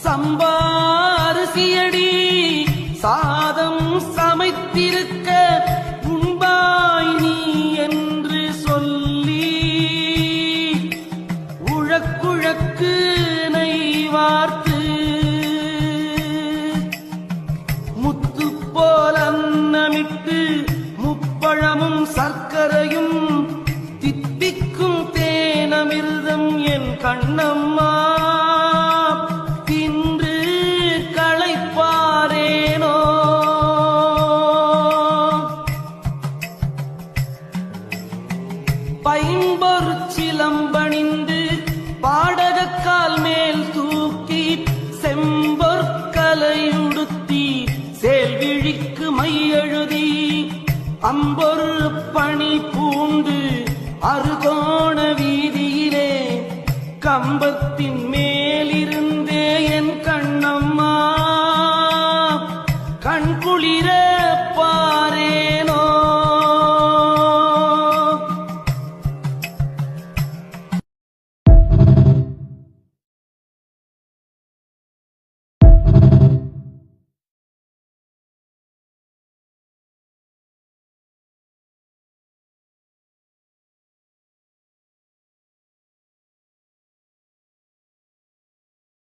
சம்பாரிசியடி சாதம் சமைத்திருக்க உண்பாய் நீ என்று சொல்லி உழக்குழக்கு நெய்வார்த்து முத்து போல அன்னமிட்டு முப்பழமும் சர்க்கரையும் தித்திக்கும் தேனமிர்தம் என் கண்ணம்மா தின்று களைப்பாரேனோ. பைம்பொற்சிலம்பணிந்து பாடகக்கால் மேல் தூக்கி செம்பொற்கலையுடுத்தி சேல்விழிக்கு மையெழுதி அம்பொரு பணி பூண்டு அருகோண வீதியிலே கம்பத்தின்